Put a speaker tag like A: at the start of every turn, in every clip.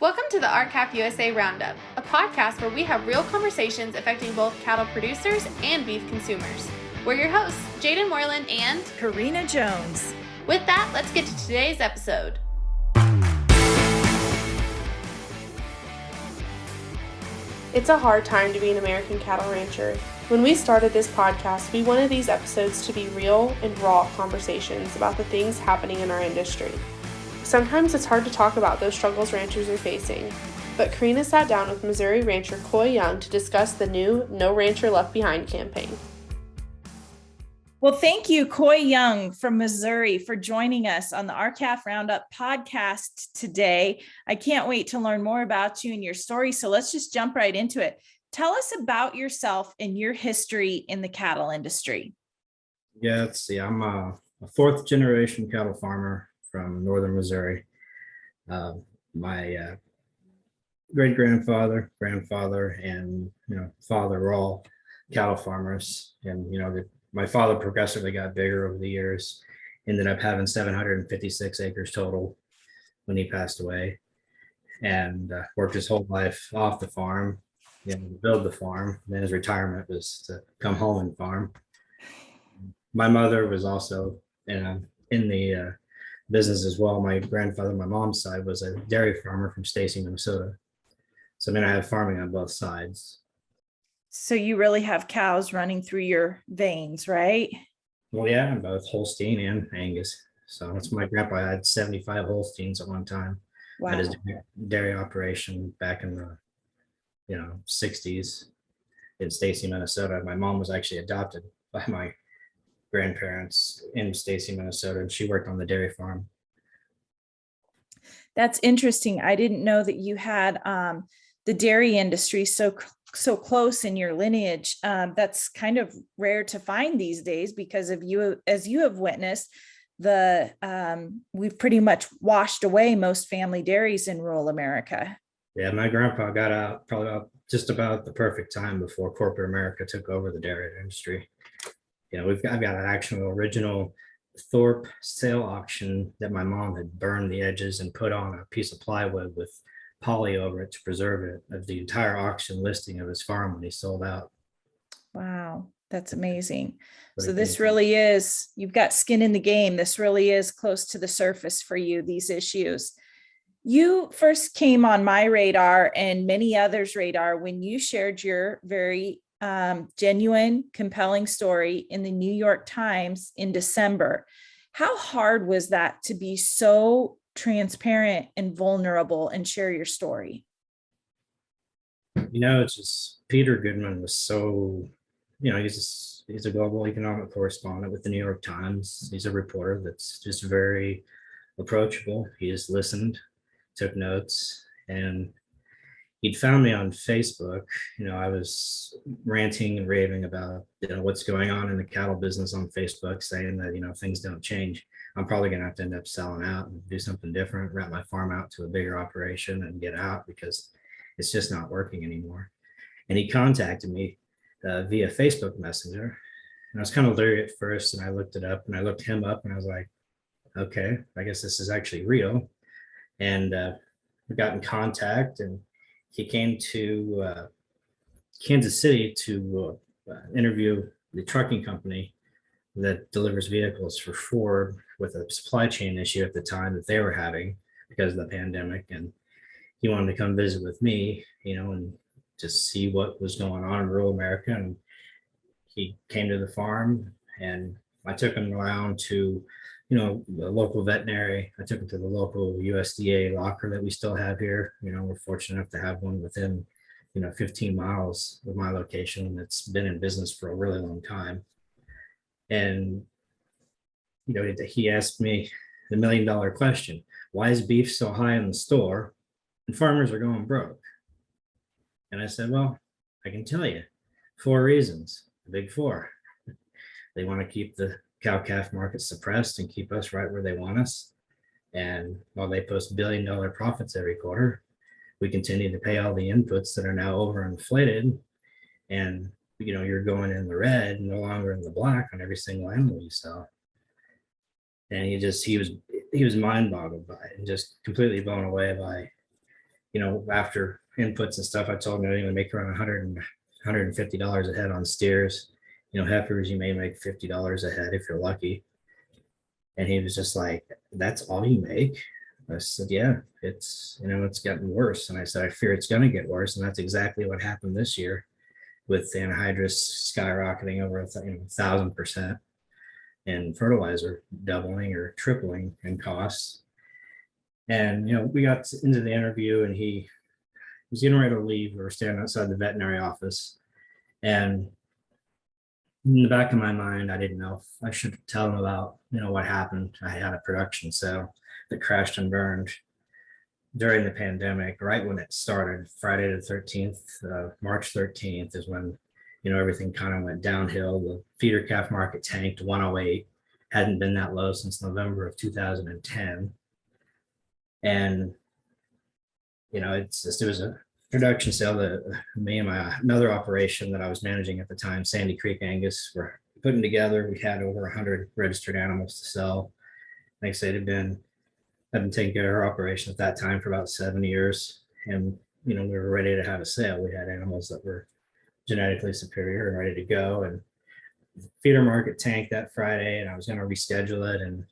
A: Welcome to the RCAF USA Roundup, a podcast where we have real conversations affecting both cattle producers and beef consumers. We're your hosts, Jaden Moreland and
B: Karina Jones.
A: With that, let's get to today's episode. It's a hard time to be an American cattle rancher. When we started this podcast, we wanted these episodes to be real and raw conversations about the things happening in our industry. Sometimes it's hard to talk about those struggles ranchers are facing, but Karina sat down with Missouri rancher Coy Young to discuss the new No Rancher Left Behind campaign.
B: Well, thank you, Coy Young from Missouri, for joining us on the RCAF Roundup podcast today. I can't wait to learn more about you and your story, so let's just jump right into it. Tell us about yourself and your history in the cattle industry.
C: Yeah, let's see. I'm a fourth generation cattle farmer from northern Missouri. My great grandfather, and father were all cattle farmers, and my father progressively got bigger over the years. Ended up having 756 acres total when he passed away, and worked his whole life off the farm, to build the farm. And then his retirement was to come home and farm. My mother was also in the business as well. My grandfather, my mom's side, was a dairy farmer from Stacy, Minnesota. So I have farming on both sides.
B: So you really have cows running through your veins, right?
C: Well, yeah, I'm both Holstein and Angus. So that's my grandpa had 75 Holsteins at one time.
B: Wow.
C: At his dairy operation back in the 60s in Stacy, Minnesota. My mom was actually adopted by my grandparents in Stacy, Minnesota, and she worked on the dairy farm.
B: That's interesting. I didn't know that you had the dairy industry so close in your lineage. That's kind of rare to find these days because of you, as you have witnessed, we've pretty much washed away most family dairies in rural America.
C: Yeah, my grandpa got out probably just about the perfect time before corporate America took over the dairy industry. I've got an actual original Thorpe sale auction that my mom had burned the edges and put on a piece of plywood with poly over it to preserve it, of the entire auction listing of his farm when he sold out.
B: Wow, that's amazing. So this really is, you've got skin in the game. This really is close to the surface for you, these issues. You first came on my radar and many others' radar when you shared your very genuine, compelling story in the New York Times in December. How hard was that to be so transparent and vulnerable and share your story?
C: It's just Peter Goodman was so, he's a global economic correspondent with the New York Times. He's a reporter that's just very approachable. He just listened, took notes, and he'd found me on Facebook. I was ranting and raving about what's going on in the cattle business on Facebook, saying that things don't change. I'm probably going to have to end up selling out and do something different, rent my farm out to a bigger operation and get out because it's just not working anymore. And he contacted me via Facebook Messenger. And I was kind of leery at first, and I looked it up and I looked him up and I was like, okay, I guess this is actually real. And we got in contact, and he came to Kansas City to interview the trucking company that delivers vehicles for Ford, with a supply chain issue at the time that they were having because of the pandemic. And he wanted to come visit with me, and just see what was going on in rural America. And he came to the farm, and I took him around to the local veterinary. I took him to the local USDA locker that we still have here. We're fortunate enough to have one within 15 miles of my location that's been in business for a really long time. And he asked me the $1 million question: why is beef so high in the store and farmers are going broke? And I said, well, I can tell you 4 reasons, the big 4. They want to keep the cow-calf market suppressed and keep us right where they want us. And while they post $1 billion profits every quarter, we continue to pay all the inputs that are now overinflated. And you're going in the red, no longer in the black on every single animal you sell. And he was mind boggled by it and just completely blown away by After inputs and stuff, I told him I didn't make around $150 a head on steers. Heifers, you may make $50 a head if you're lucky. And he was just like, that's all you make? I said, yeah, it's gotten worse. And I said, I fear it's going to get worse. And that's exactly what happened this year with anhydrous skyrocketing over 1,000% and fertilizer doubling or tripling in costs. And, we got into the interview and he was getting ready to leave. We were standing outside the veterinary office. And in the back of my mind, I didn't know if I should tell him about, what happened. I had a production cell that crashed and burned during the pandemic, right when it started, Friday the 13th, March 13th is when, everything kind of went downhill. The feeder calf market tanked to 108, hadn't been that low since November of 2010. And, it was a production sale that me and another operation that I was managing at the time, Sandy Creek Angus, were putting together. We had over 100 registered animals to sell. Like I said, I've been taking care of our operation at that time for about 7 years. And, we were ready to have a sale. We had animals that were genetically superior and ready to go. And the feeder market tanked that Friday and I was going to reschedule it. And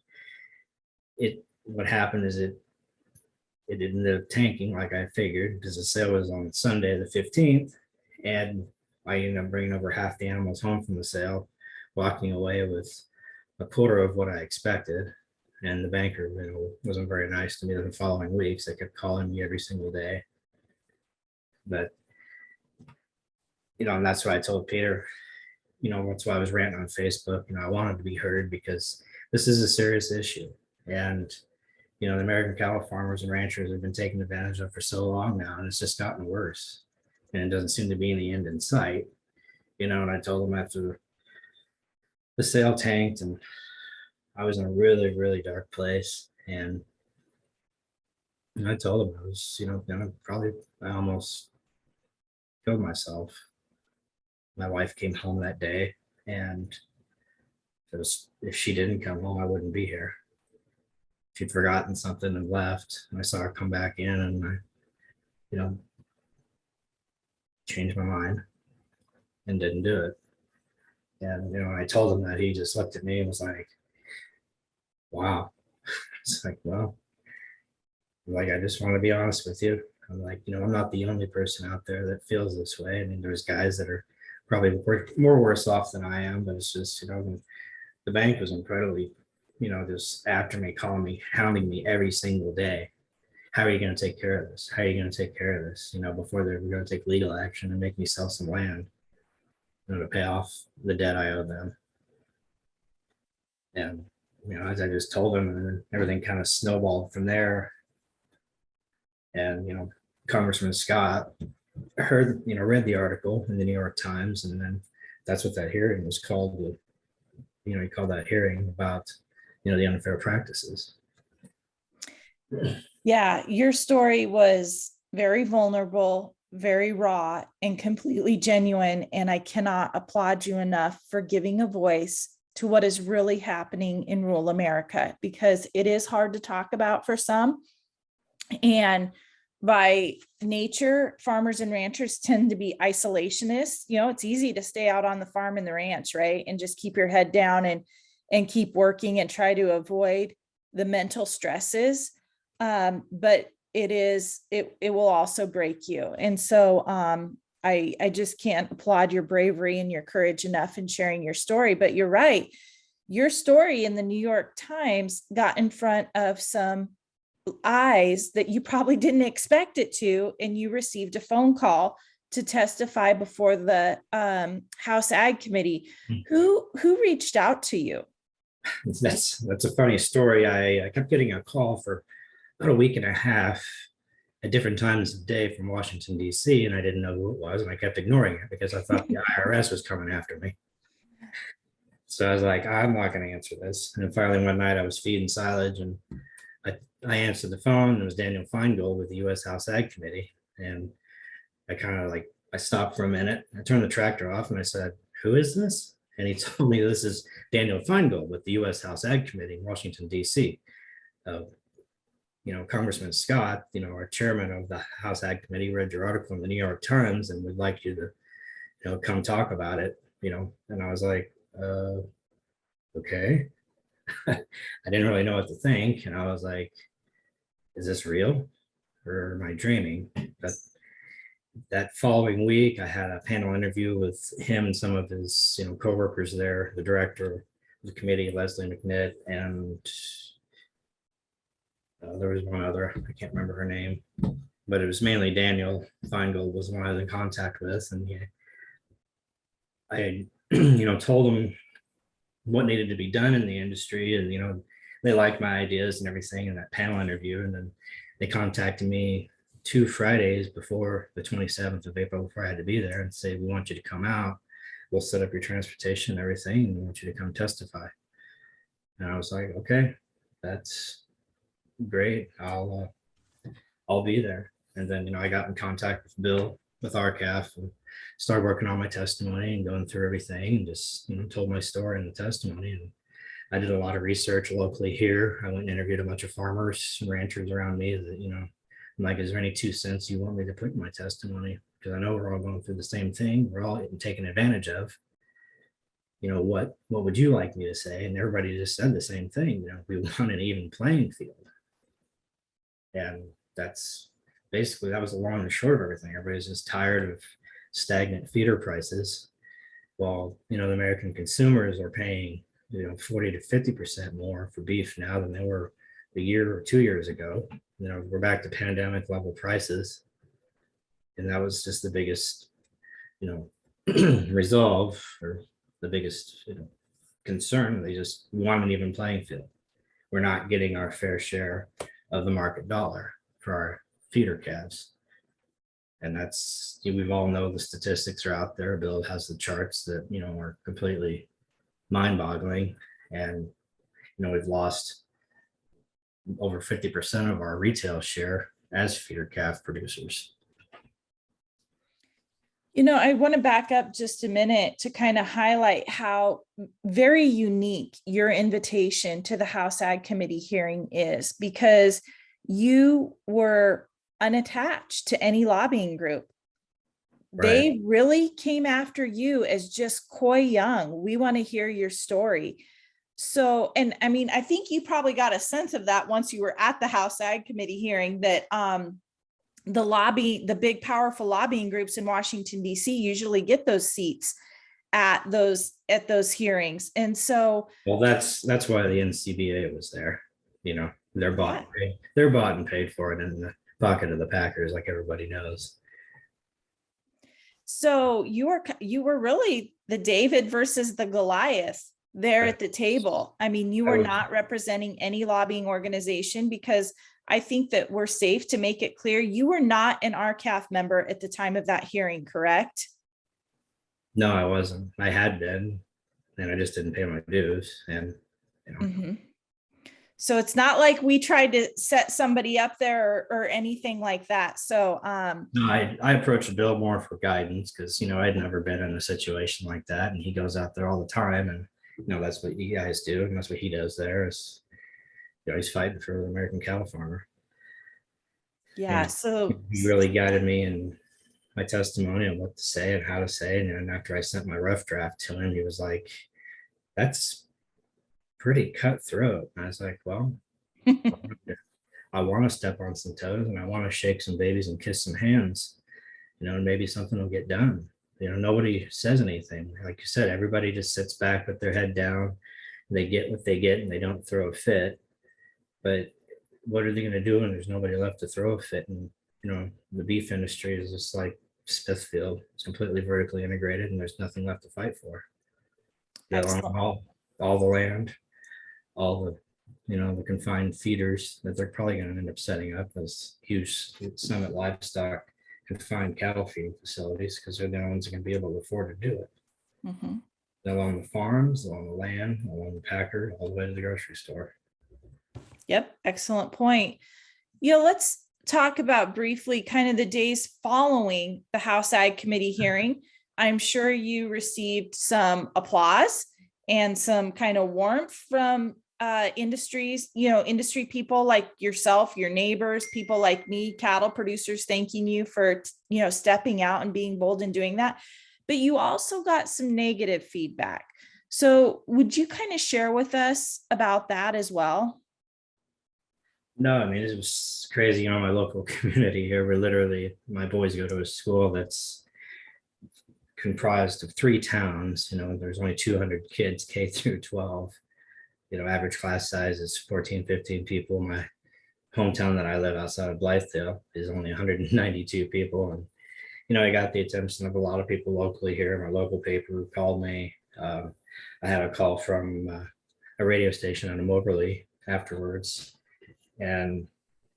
C: what happened is it ended up tanking like I figured, because the sale was on Sunday the 15th. And I ended up bringing over half the animals home from the sale, walking away with a quarter of what I expected. And the banker, wasn't very nice to me the following weeks. They kept calling me every single day. But, and that's why I told Peter, that's why I was ranting on Facebook. I wanted to be heard because this is a serious issue. And, the American cattle farmers and ranchers have been taken advantage of for so long now, and it's just gotten worse. And it doesn't seem to be any end in sight. And I told them after the sale tanked and I was in a really, really dark place. And I told him I was, I almost killed myself. My wife came home that day, and if she didn't come home, I wouldn't be here. She'd forgotten something and left. And I saw her come back in, and I, changed my mind and didn't do it. And, when I told him that, he just looked at me and was like, wow. It's like, well, I just want to be honest with you. I'm like, I'm not the only person out there that feels this way. I mean, there's guys that are probably more worse off than I am, but it's just, the bank was incredibly, just after me, calling me, hounding me every single day. How are you going to take care of this? How are you going to take care of this? Before they're going to take legal action and make me sell some land, to pay off the debt I owe them. And, as I just told them, and then everything kind of snowballed from there. And, Congressman Scott read the article in the New York Times, and then that's what that hearing was called. He called that hearing about, the unfair practices.
B: Yeah, your story was very vulnerable, very raw, and completely genuine. And I cannot applaud you enough for giving a voice to what is really happening in rural America, because it is hard to talk about for some. And by nature, farmers and ranchers tend to be isolationists. It's easy to stay out on the farm and the ranch, right? And just keep your head down and keep working and try to avoid the mental stresses. But it will also break you. And so I just can't applaud your bravery and your courage enough in sharing your story. But you're right. Your story in the New York Times got in front of some eyes that you probably didn't expect it to, and you received a phone call to testify before the House Ag Committee. Who reached out to you?
C: That's a funny story. I kept getting a call for about a week and a half at different times of day from Washington, D.C., and I didn't know who it was, and I kept ignoring it because I thought the IRS was coming after me. So I was like, I'm not going to answer this. And then finally one night I was feeding silage, and I answered the phone, and it was Daniel Feingold with the U.S. House Ag Committee. And I kind of I stopped for a minute. I turned the tractor off and I said, who is this? And he told me this is Daniel Feingold with the U.S. House Ag Committee in Washington, D.C. Congressman Scott, our chairman of the House Ag Committee, read your article in the New York Times and would like you to, come talk about it, and I was like, okay. I didn't really know what to think. And I was like, is this real or am I dreaming? But that following week, I had a panel interview with him and some of his, coworkers there, the director of the committee, Leslie McNitt, and there was one other, I can't remember her name, but it was mainly Daniel Feingold was one I was in contact with. And I, told him what needed to be done in the industry. And, they liked my ideas and everything in that panel interview. And then they contacted me 2 Fridays before the 27th of April, before I had to be there, and say, we want you to come out. We'll set up your transportation and everything. And we want you to come testify. And I was like, okay, that's great. I'll be there. And then, I got in contact with Bill with RCAF and started working on my testimony and going through everything and just, told my story in the testimony. And I did a lot of research locally here. I went and interviewed a bunch of farmers and ranchers around me that, I'm like, is there any 2 cents you want me to put in my testimony? Because I know we're all going through the same thing. We're all getting taken advantage of. What would you like me to say? And everybody just said the same thing. We want an even playing field. And that's basically, that was the long and short of everything. Everybody's just tired of stagnant feeder prices. While, the American consumers are paying, 40 to 50% more for beef now than they were a year or 2 years ago. We're back to pandemic level prices. And that was just the biggest, resolve, or the biggest, concern. They just want an even playing field. We're not getting our fair share of the market dollar for our feeder calves. And that's, we've all know the statistics are out there. Bill has the charts that, are completely mind-boggling. And, we've lost over 50% of our retail share as feeder calf producers.
B: I want to back up just a minute to kind of highlight how very unique your invitation to the House Ag Committee hearing is, because you were unattached to any lobbying group.
C: Right.
B: They really came after you as just Coy Young. We want to hear your story. So, and I mean, I think you probably got a sense of that once you were at the House Ag Committee hearing, that the big, powerful lobbying groups in Washington, D.C. usually get those seats at those hearings. And so,
C: well, that's why the NCBA was there. They're bought and paid for it in the pocket of the Packers, like everybody knows.
B: So you were really the David versus the Goliath there at the table. I mean, you were not representing any lobbying organization, because I think that we're safe to make it clear you were not an RCAF member at the time of that hearing, correct?
C: No, I wasn't. I had been, and I just didn't pay my dues. And
B: Mm-hmm. So it's not like we tried to set somebody up there or anything like that. So
C: no, I approached Bill more for guidance, because I'd never been in a situation like that, and he goes out there all the time, and that's what you guys do, and that's what he does there. Is he's fighting for the American cattle farmer.
B: Yeah,
C: and
B: so
C: he really guided me in my testimony and what to say and how to say. And then after I sent my rough draft to him, he was like, "That's pretty cutthroat." And I was like, well, I want to step on some toes, and I want to shake some babies and kiss some hands, and maybe something will get done. Nobody says anything. Like you said, everybody just sits back with their head down. They get what they get and they don't throw a fit. But what are they going to do when there's nobody left to throw a fit? And, the beef industry is just like Smithfield. It's completely vertically integrated, and there's nothing left to fight for. They own all the land, all the the confined feeders that they're probably going to end up setting up as huge Summit Livestock confined cattle feeding facilities, because they're the ones that can be able to afford to do it.
B: mm-hmm.
C: Along the farms, along the land, along the packer, all the way to the grocery store.
B: Yep, excellent point. Let's talk about briefly kind of the days following the House Ag Committee hearing. I'm sure you received some applause and some kind of warmth from industries, industry people like yourself, your neighbors, people like me, cattle producers, thanking you for, stepping out and being bold and doing that. But you also got some negative feedback. So would you kind of share with us about that as well?
C: No, I mean, it was crazy. My local community here, where literally my boys go to a school that's comprised of 3 towns. There's only 200 kids, K through 12. Average class size is 14, 15 people. My hometown that I live outside of Blythedale is only 192 people. And, I got the attention of a lot of people locally here. My local paper called me. I had a call from a radio station out of Moberly afterwards. And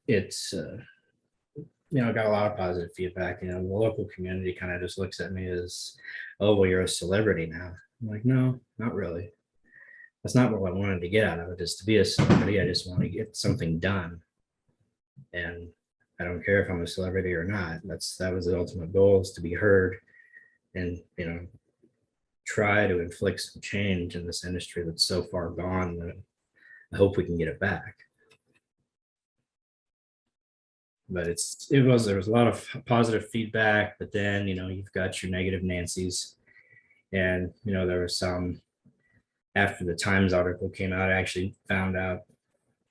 C: it's, I got a lot of positive feedback. The local community kind of just looks at me as, oh, well, you're a celebrity now. I'm like, no, not really. That's not what I wanted to get out of it, is to be a celebrity. I just want to get something done. And I don't care if I'm a celebrity or not. That was the ultimate goal, is to be heard and, try to inflict some change in this industry that's so far gone that I hope we can get it back. But there was a lot of positive feedback, but then, you've got your negative Nancy's. And, there was some, after the Times article came out, I actually found out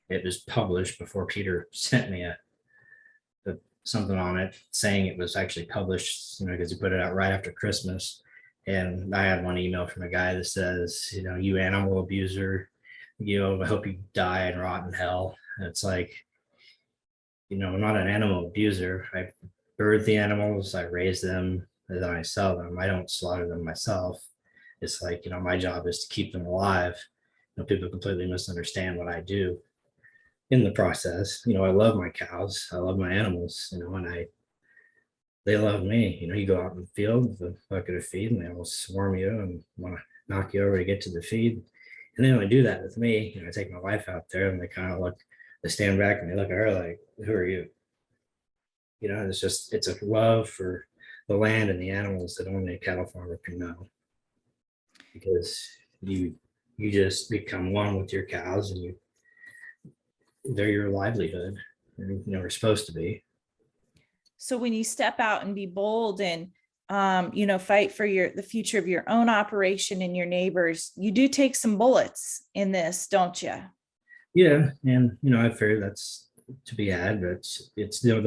C: it was published before Peter sent me something on it saying it was actually published, because he put it out right after Christmas. And I had one email from a guy that says, you animal abuser, I hope you die and rot in hell. And it's like, I'm not an animal abuser. I birth the animals, I raise them, and then I sell them. I don't slaughter them myself. It's like, my job is to keep them alive. People completely misunderstand what I do in the process. I love my cows, I love my animals, and they love me. You go out in the field with a bucket of feed and they all swarm you and want to knock you over to get to the feed. And they only do that with me. I take my wife out there and they stand back and they look at her like, who are you? It's a love for the land and the animals that only a cattle farmer can know. Because you just become one with your cows, and they're your livelihood. We're supposed to be.
B: So when you step out and be bold and fight for the future of your own operation and your neighbors, you do take some bullets in this, don't you?
C: Yeah, and I figure that's to be had, but it's there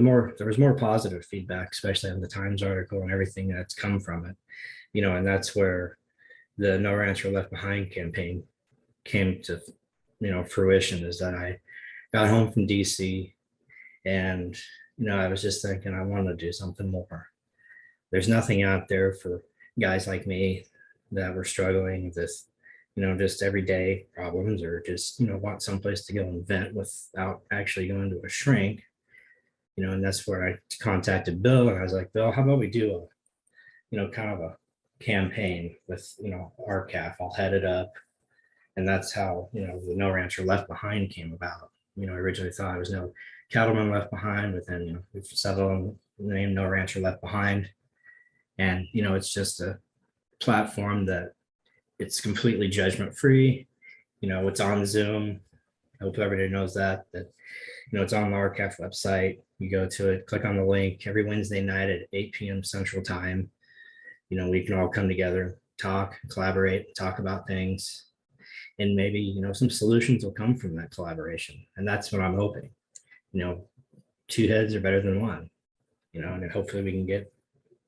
C: was more positive feedback, especially on the Times article and everything that's come from it. And that's where the No Rancher Left Behind campaign came to fruition, is that I got home from DC and I was just thinking I want to do something more. There's nothing out there for guys like me that were struggling with just everyday problems, or just want someplace to go and vent without actually going to a shrink. And that's where I contacted Bill, and I was like, Bill, how about we do kind of a campaign with RCAF. I'll head it up. And that's how the No Rancher Left Behind came about. I originally thought it was No Cattleman Left Behind, but then we've settled on the name No Rancher Left Behind. And it's just a platform that it's completely judgment free. It's on Zoom. I hope everybody knows that it's on the RCAF website. You go to it, click on the link every Wednesday night at 8 p.m. Central Time. We can all come together, talk, collaborate, talk about things, and maybe, some solutions will come from that collaboration. And that's what I'm hoping. 2 heads are better than one, and hopefully we can get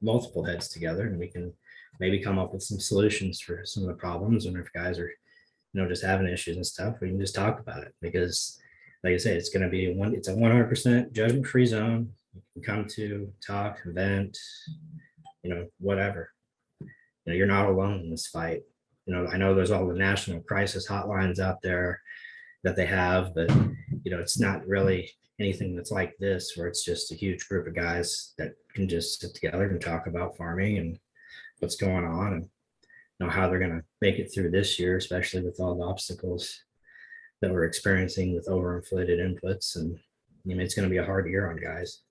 C: multiple heads together and we can maybe come up with some solutions for some of the problems. And if guys are, just having issues and stuff, we can just talk about it, because like I say, it's going to be it's a 100% judgment-free zone. You can come to talk, vent, whatever. You're not alone in this fight. I know there's all the national crisis hotlines out there that they have, but it's not really anything that's like this, where it's just a huge group of guys that can just sit together and talk about farming and what's going on, and how they're going to make it through this year, especially with all the obstacles that we're experiencing with overinflated inputs. And it's going to be a hard year on guys.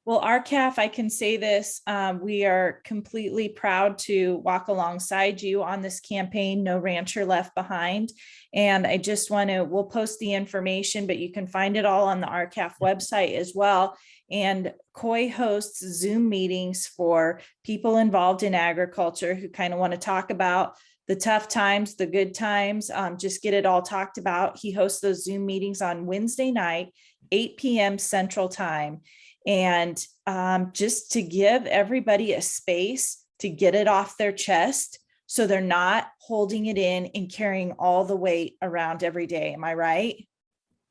B: Well, RCAF, I can say this, we are completely proud to walk alongside you on this campaign, No Rancher Left Behind. And I just want to, we'll post the information, but you can find it all on the RCAF website as well. And Coy hosts Zoom meetings for people involved in agriculture who kind of want to talk about the tough times, the good times, just get it all talked about. He hosts those Zoom meetings on Wednesday night, 8 p.m. Central Time. And just to give everybody a space to get it off their chest so they're not holding it in and carrying all the weight around every day. Am I right?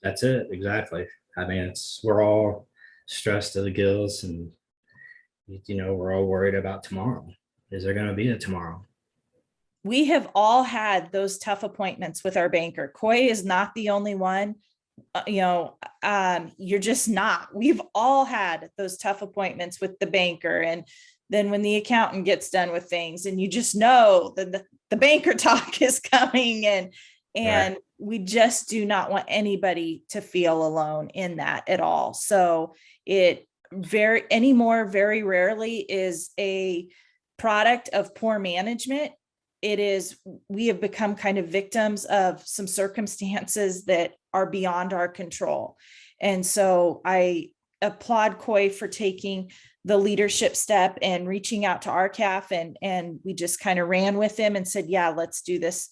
C: That's it, exactly. I mean, we're all stressed to the gills, and we're all worried about tomorrow. Is there going to be a tomorrow?
B: We have all had those tough appointments with our banker. Coy is not the only one. You're just not. We've all had those tough appointments with the banker. And then when the accountant gets done with things, and you just know that the banker talk is coming, and
C: Right.
B: we just do not want anybody to feel alone in that at all. So it very rarely is a product of poor management. It is, we have become kind of victims of some circumstances that are beyond our control. And so I applaud Coy for taking the leadership step and reaching out to RCAF, and we just kind of ran with him and said, yeah, let's do this.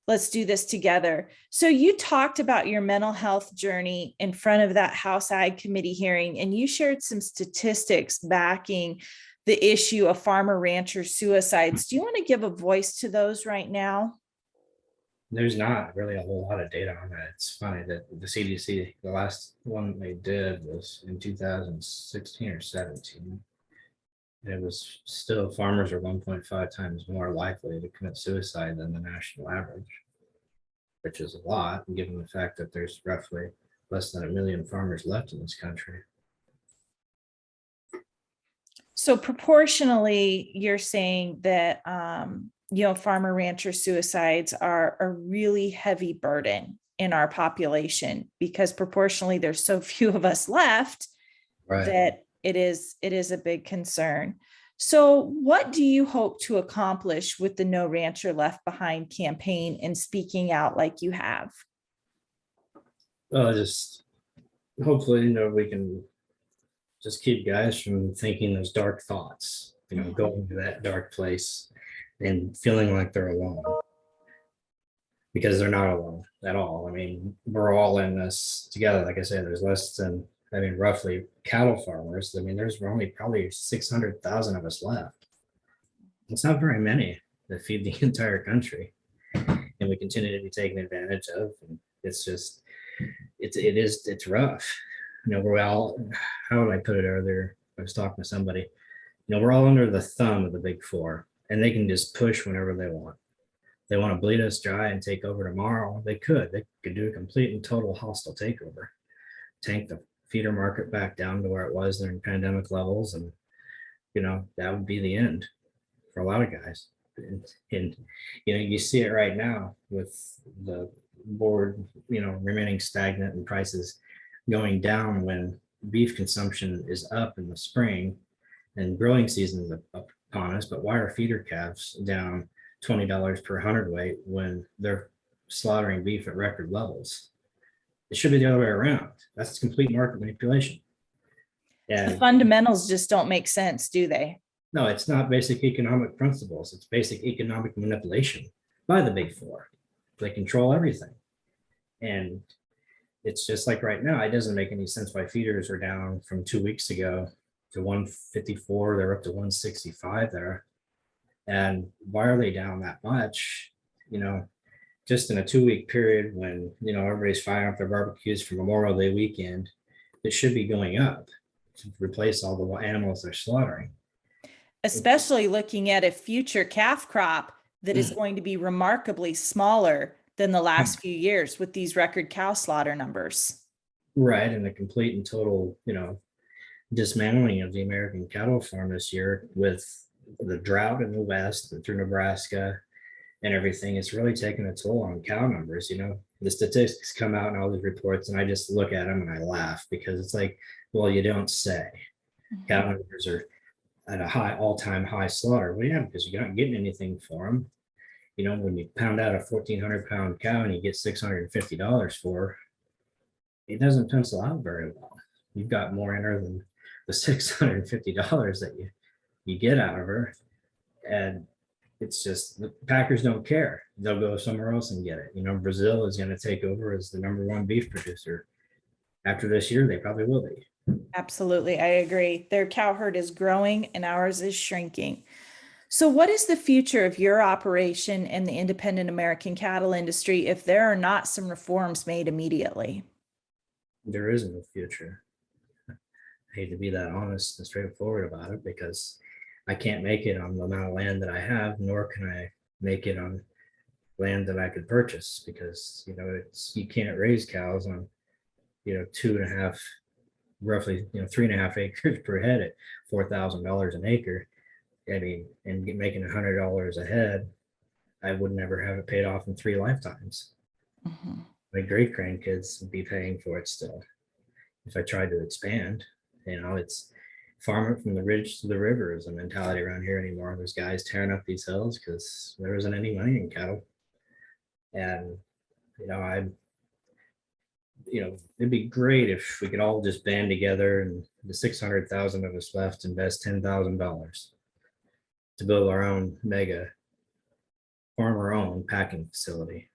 B: Let's do this together. So you talked about your mental health journey in front of that House Ag Committee hearing, and you shared some statistics backing the issue of farmer rancher suicides. Do you want to give a voice to those right now?
C: There's not really a whole lot of data on that. It's funny that the CDC, the last one they did was in 2016 or 17. It was still, farmers are 1.5 times more likely to commit suicide than the national average, which is a lot, given the fact that there's roughly less than 1 million farmers left in this country.
B: So proportionally, you're saying that, farmer rancher suicides are a really heavy burden in our population, because proportionally there's so few of us left
C: Right.
B: that it is a big concern. So what do you hope to accomplish with the No Rancher Left Behind campaign and speaking out like you have?
C: Well, just hopefully, we can just keep guys from thinking those dark thoughts, going to that dark place and feeling like they're alone, because they're not alone at all. I mean, we're all in this together. Like I said, there's roughly cattle farmers. I mean, there's only probably 600,000 of us left. It's not very many that feed the entire country, and we continue to be taken advantage of. And it's just, it's rough. We're all, how would I put it earlier? I was talking to somebody, we're all under the thumb of the big four, and they can just push whenever they want. They want to bleed us dry and take over tomorrow. They could do a complete and total hostile takeover, tank the feeder market back down to where it was during pandemic levels. And, that would be the end for a lot of guys. And you see it right now with the board, remaining stagnant and prices going down when beef consumption is up in the spring and growing season is upon us. But why are feeder calves down $20 per hundredweight when they're slaughtering beef at record levels? It should be the other way around. That's complete market manipulation.
B: The
C: And
B: fundamentals just don't make sense, do they?
C: no, it's not basic economic principles. It's basic economic manipulation by the big four. They control everything. And it's just like right now, it doesn't make any sense why feeders are down from 2 weeks ago to 154. They're up to 165 there. And why are they down that much? Just in a 2-week period when, everybody's firing up their barbecues for Memorial Day weekend, it should be going up to replace all the animals they're slaughtering.
B: Especially looking at a future calf crop that is going to be remarkably smaller than the last few years with these record cow slaughter numbers.
C: Right. And the complete and total, dismantling of the American cattle farm this year with the drought in the West and through Nebraska and everything. It's really taken a toll on cow numbers. The statistics come out in all these reports, and I just look at them and I laugh, because it's like, well, you don't say. Cattle numbers are at a high, all-time high slaughter. Well, yeah, because you're not getting anything for them. You know, when you pound out a 1,400-pound cow and you get $650 for her, it doesn't pencil out very well. You've got more in her than the $650 that you get out of her. And it's just the Packers don't care. They'll go somewhere else and get it. You know, Brazil is going to take over as the #1 beef producer. After this year, they probably will be.
B: Absolutely. I agree. Their cow herd is growing and ours is shrinking. So, what is the future of your operation in the independent American cattle industry if there are not some reforms made immediately?
C: There is no future. I hate to be that honest and straightforward about it, because I can't make it on the amount of land that I have, nor can I make it on land that I could purchase, because you can't raise cows on 2.5, roughly 3.5 acres per head at $4,000 an acre. I mean, and making $100 a head, I would never have it paid off in 3 lifetimes.
B: Mm-hmm.
C: My great grandkids would be paying for it still if I tried to expand. It's farm it from the ridge to the river is a mentality around here anymore. There's guys tearing up these hills because there isn't any money in cattle. And it'd be great if we could all just band together, and the 600,000 of us left invest $10,000 to build our own mega farm our own packing facility,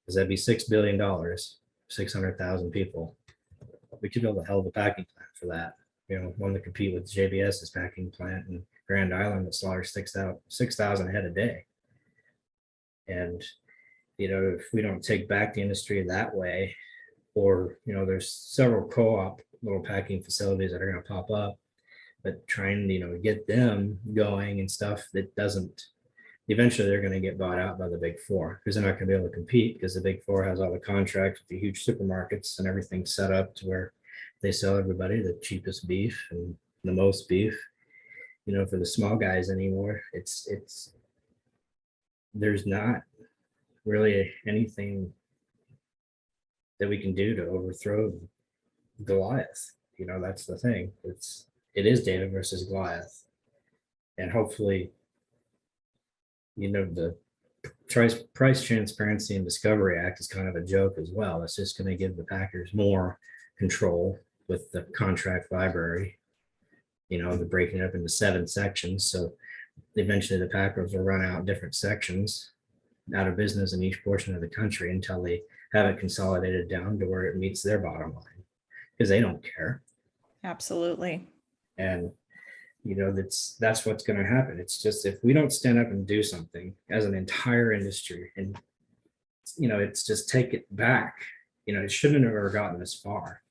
C: because that'd be $6 billion, 600,000 people. We could build a hell of a packing plant for that. One to compete with JBS's packing plant in Grand Island that slaughters 6,000 head a day. And if we don't take back the industry that way, or there's several co-op little packing facilities that are going to pop up, but trying to get them going and stuff, that doesn't, eventually they're going to get bought out by the big four, because they're not going to be able to compete, because the big four has all the contracts with the huge supermarkets and everything set up to where they sell everybody the cheapest beef and the most beef. For the small guys anymore, there's not really anything that we can do to overthrow Goliath. That's the thing. It is David versus Goliath. And hopefully, the Price Transparency and Discovery Act is kind of a joke as well. It's just going to give the Packers more control with the contract library. They're breaking it up into 7 sections. So eventually the Packers will run out different sections, out of business in each portion of the country, until they have it consolidated down to where it meets their bottom line, because they don't care.
B: Absolutely.
C: And that's what's going to happen. It's just, if we don't stand up and do something as an entire industry, and it's just take it back. It shouldn't have ever gotten this far.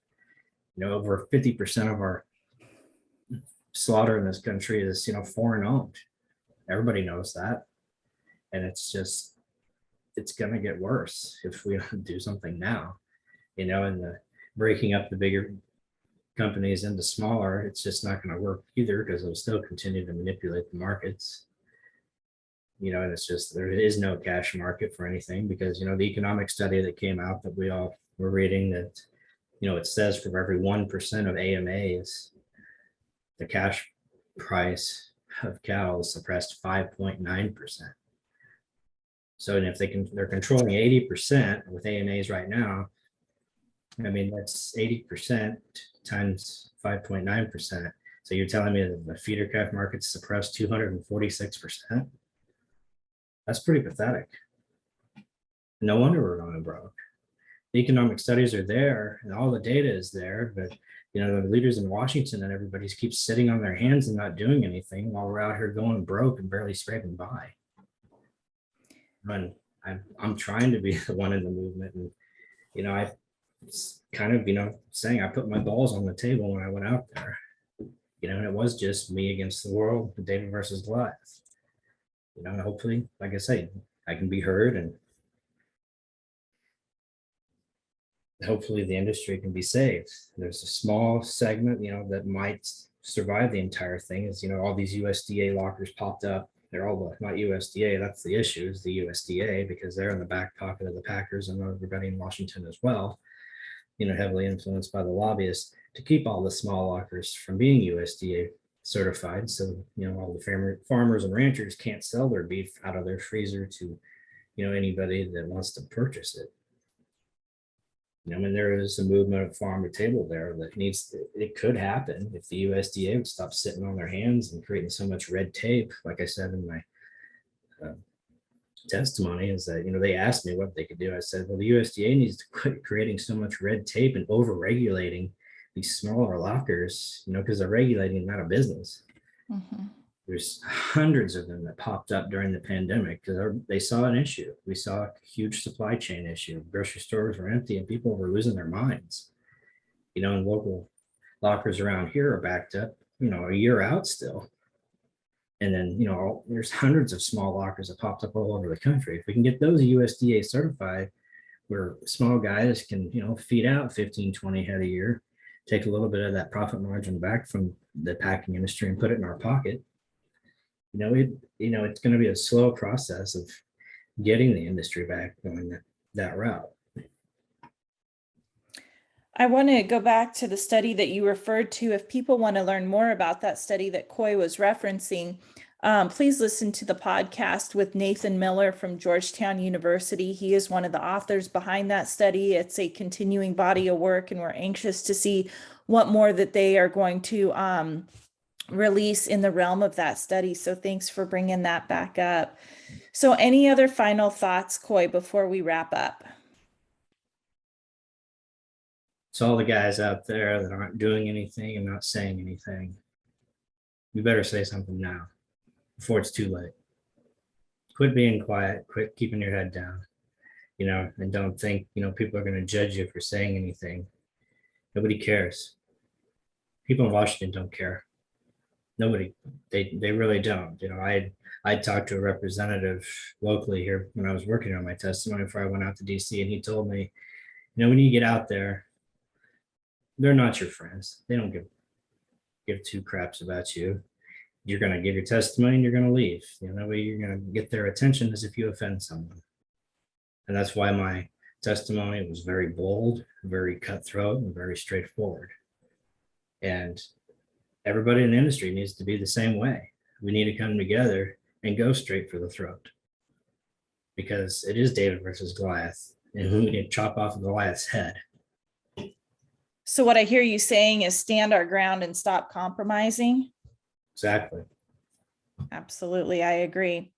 C: Over 50% of our slaughter in this country is foreign owned. Everybody knows that. And it's going to get worse if we don't do something now. And the breaking up the bigger companies into smaller, it's just not going to work either, because they'll still continue to manipulate the markets. And it's just, there is no cash market for anything, because the economic study that came out that we all were reading, that it says for every 1% of AMAs, the cash price of cows suppressed 5.9%. So, and if they're controlling 80% with AMAs right now, I mean, that's 80% times 5.9%. So you're telling me that the feeder calf market's suppressed 246%? That's pretty pathetic. No wonder we're going broke. The economic studies are there and all the data is there, but the leaders in Washington and everybody keeps sitting on their hands and not doing anything, while we're out here going broke and barely scraping by. And I'm trying to be the one in the movement, and I kind of saying I put my balls on the table when I went out there, and it was just me against the world, David versus Goliath. Hopefully, like I say, I can be heard, and hopefully the industry can be saved. There's a small segment, that might survive the entire thing, is, all these USDA lockers popped up. They're all not USDA. That's the issue, is the USDA, because they're in the back pocket of the Packers and everybody in Washington as well. heavily influenced by the lobbyists to keep all the small lockers from being USDA certified. So, all the farmers and ranchers can't sell their beef out of their freezer to, anybody that wants to purchase it. There is a movement of farm to table there that it could happen if the USDA would stop sitting on their hands and creating so much red tape. Like I said in my testimony, is that, they asked me what they could do. I said, well, the USDA needs to quit creating so much red tape and over regulating these smaller lockers, because they're regulating them out of business.
B: Mm-hmm.
C: There's hundreds of them that popped up during the pandemic because they saw an issue. We saw a huge supply chain issue. Grocery stores were empty and people were losing their minds. And local lockers around here are backed up, a year out still. And then, there's hundreds of small lockers that popped up all over the country. If we can get those USDA certified, where small guys can, feed out 15, 20 head a year, take a little bit of that profit margin back from the packing industry and put it in our pocket. It's going to be a slow process of getting the industry back going that route.
B: I want to go back to the study that you referred to. If people want to learn more about that study that Coy was referencing, please listen to the podcast with Nathan Miller from Georgetown University. He is one of the authors behind that study. It's a continuing body of work, and we're anxious to see what more that they are going to release in the realm of that study. So thanks for bringing that back up. So any other final thoughts, Coy, before we wrap up?
C: So all the guys out there that aren't doing anything and not saying anything, you better say something now before it's too late. Quit being quiet, quit keeping your head down, and don't think, people are going to judge you for saying anything. Nobody cares. People in Washington don't care. Nobody, they really don't. I talked to a representative locally here when I was working on my testimony before I went out to DC, and he told me, when you get out there, they're not your friends. They don't give two craps about you. You're going to give your testimony and you're going to leave. That way you're going to get their attention as if you offend someone. And that's why my testimony was very bold, very cutthroat, and very straightforward. And everybody in the industry needs to be the same way. We need to come together and go straight for the throat, because it is David versus Goliath, and we need to chop off Goliath's head.
B: So what I hear you saying is stand our ground and stop compromising.
C: Exactly.
B: Absolutely. I agree.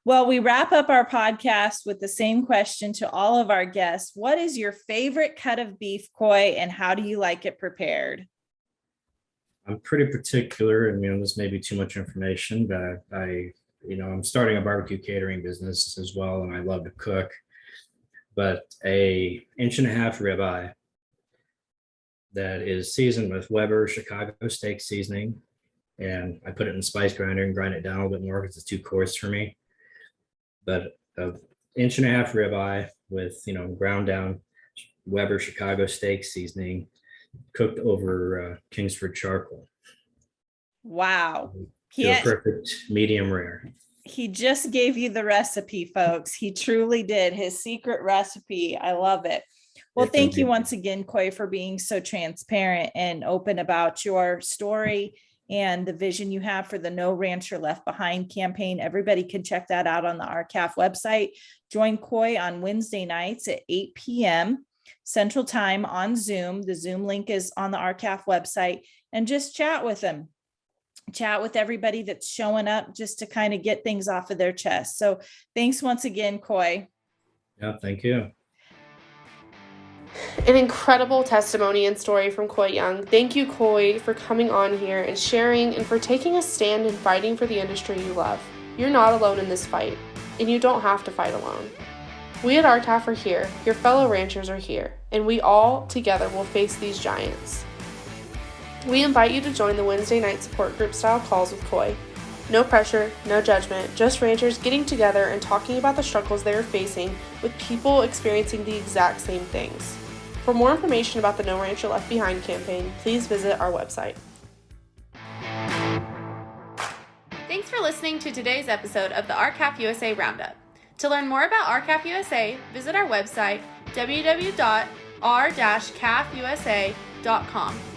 B: Well, we wrap up our podcast with the same question to all of our guests. What is your favorite cut of beef, Coy, and how do you like it prepared?
C: I'm pretty particular, and this may be too much information, but I'm starting a barbecue catering business as well, and I love to cook. But 1.5 inch ribeye that is seasoned with Weber Chicago steak seasoning, and I put it in the spice grinder and grind it down a little bit more because it's too coarse for me. But 1.5 inch ribeye with ground down Weber Chicago steak seasoning, cooked over Kingsford charcoal.
B: Wow.
C: To a perfect medium rare.
B: He just gave you the recipe, folks. He truly did. His secret recipe. I love it. Well, thank you once again, Coy, for being so transparent and open about your story and the vision you have for the No Rancher Left Behind campaign. Everybody can check that out on the RCAF website. Join Coy on Wednesday nights at 8 p.m. Central Time on Zoom. The Zoom link is on the RCAF website, and just chat with him. Chat with everybody that's showing up just to kind of get things off of their chest. So thanks once again, Coy.
C: Yeah, thank you.
A: An incredible testimony and story from Coy Young. Thank you, Coy, for coming on here and sharing, and for taking a stand and fighting for the industry you love. You're not alone in this fight, and you don't have to fight alone. We at RCAF are here, your fellow ranchers are here, and we all together will face these giants. We invite you to join the Wednesday night support group style calls with Coy. No pressure, no judgment, just ranchers getting together and talking about the struggles they are facing with people experiencing the exact same things. For more information about the No Rancher Left Behind campaign, please visit our website. Thanks for listening to today's episode of the RCAF USA Roundup. To learn more about RCAF USA, visit our website, www.rcaf.org. r-cafusa.com.